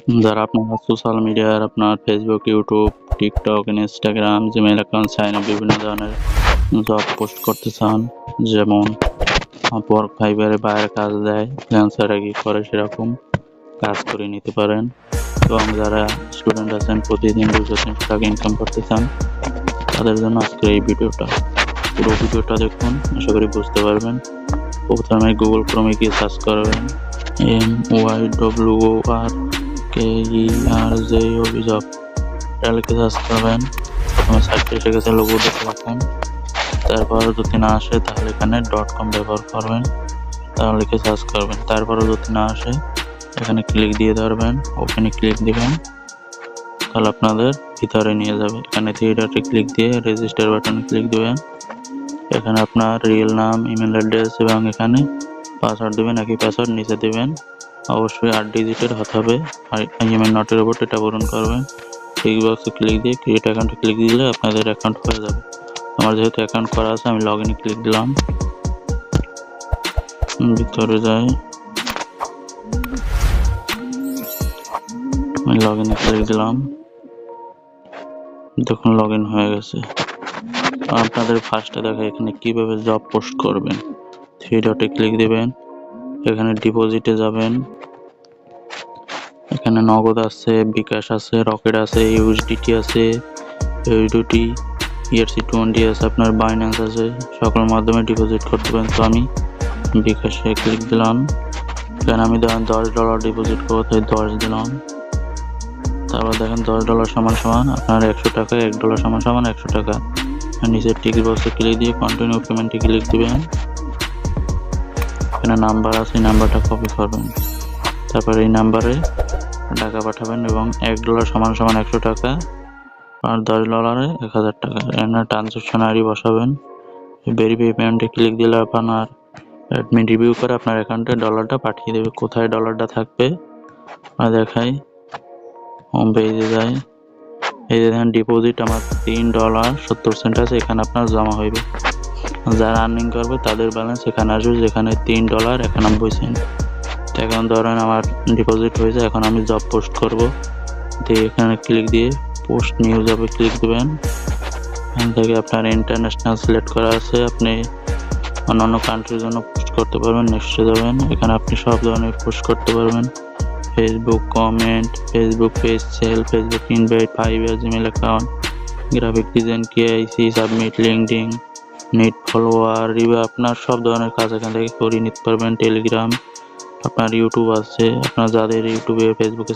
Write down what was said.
যারা আপনার সোশ্যাল মিডিয়ার আপনার Facebook, YouTube, TikTok, Instagram, Gmail account sign up বিভিন্ন ধরনের জব পোস্ট করতে চান, যেমন আপওয়ার্ক, ফাইবারে বাইরে কাজ দেয়, ফ্রিল্যান্সাররা কি করে সেরকম কাজ করে নিতে পারেন। এবং যারা স্টুডেন্ট আছেন প্রতিদিন 200-300 টাকা ইনকাম করতে চান, তাদের জন্য আজকের এই ভিডিওটা। পুরো ভিডিওটা দেখুন, আশা করি বুঝতে পারবেন। প্রথমে গুগল ক্রোমে গিয়ে সার্চ করবেন MYWORKERJOB জব, এটা লিখে সার্চ করবেন। প্রথমে সাইটে এসে গেছে, লোগো দেখে রাখুন। তারপর যদি না আসে তাহলে এখানে .com ব্যবহার করবেন, তাহলে লিখে সার্চ করবেন। তারপরও যদি না আসে এখানে ক্লিক দিয়ে ধরবেন, ওপেনে ক্লিক দিবেন, তাহলে আপনাদের ভিতরে নিয়ে যাবে। এখানে থ্রি ডটে ক্লিক দিয়ে রেজিস্টার বাটনে ক্লিক দিবেন। এখানে আপনার রিয়েল নাম, ইমেল অ্যাড্রেস এবং এখানে পাসওয়ার্ড দেবেন, একই পাসওয়ার্ড নিচে দেবেন। অবশ্যই 8 ডিজিটের হতে হবে। আর ইমেল নটের উপর এটা পূরণ করবেন। টিক বক্সে ক্লিক দিয়ে ক্রিয়েট অ্যাকাউন্টে ক্লিক দিলে আপনাদের অ্যাকাউন্ট হয়ে যাবে। আমার যেহেতু অ্যাকাউন্ট করা আছে আমি লগ ইনে ক্লিক দিলাম, ভিতরে যাই, আমি লগ ইনে ক্লিক দিলাম, দেখুন লগ ইন হয়ে গেছে। আপনাদের ফার্স্টে দেখা এখানে কিভাবে জব পোস্ট করবেন। থ্রি ডটে ক্লিক দিবেন, এখানে ডিপোজিটে যাবেন, এখানে নগদ আছে, বিকাশ আছে, রকেট আছে, ইউএসডিটি আছে, ইউডিটি, ERC20 আছে, আপনার বাইন্যান্স আছে, সকল মাধ্যমে ডিপোজিট করতে পারেন। তো আমি বিকাশে ক্লিক দিলাম, এখানে আমি ধরেন $10 ডিপোজিট করবো, তাই 10 দিলাম। তারপর দেখেন $10 সমান সমান আপনার 100 টাকা, $1 সমান সমান 100 টাকা। নিচের টিকিট বক্সে ক্লিক দিয়ে কন্টিনিউ পেমেন্টে ক্লিক দিবেন। এখানে নাম্বার আছে, এই নাম্বারটা কপি করবেন, তারপর এই নাম্বারে টাকা পাঠাবেন এবং $1 সমান সমান 100 টাকা আর $10 1000 টাকা। এখানে ট্রানজাকশন আইডি বসাবেন। ভেরিফাই পেমেন্টে ক্লিক দিলে আপনার অ্যাডমিন রিভিউ করে আপনার অ্যাকাউন্টে ডলারটা পাঠিয়ে দেবে। কোথায় ডলারটা থাকবে দেখাই, হোম পেজে যাই, এই যে দেখেন ডিপোজিট আমার $3.70 আছে, এখানে আপনার জমা হইবে। যারা আর্নিং করবে তাদের ব্যালেন্স এখানে আসবে, যেখানে $3.91। এখন ধরেন আমার ডিপোজিট হয়েছে, এখন আমি জব পোস্ট করব। দিয়ে এখানে ক্লিক দিয়ে পোস্ট নিউ জবে ক্লিক দেবেন। এখান থেকে আপনার ইন্টারন্যাশনাল সিলেক্ট করা আছে, আপনি অন্যান্য কান্ট্রির জন্য পোস্ট করতে পারবেন। নেক্সটে যাবেন, এখানে আপনি সব ধরনের পোস্ট করতে পারবেন। Facebook comment, Facebook page sell, Facebook invite, Fiverr, Gmail account, graphic design, KIC, submit, LinkedIn, net follower, review, আপনার সব ধরনের কাজ এখান থেকে করে নিতে পারবেন। টেলিগ্রাম, আপনার ইউটিউব আছে, আপনার যাদের ইউটিউবে ফেসবুকে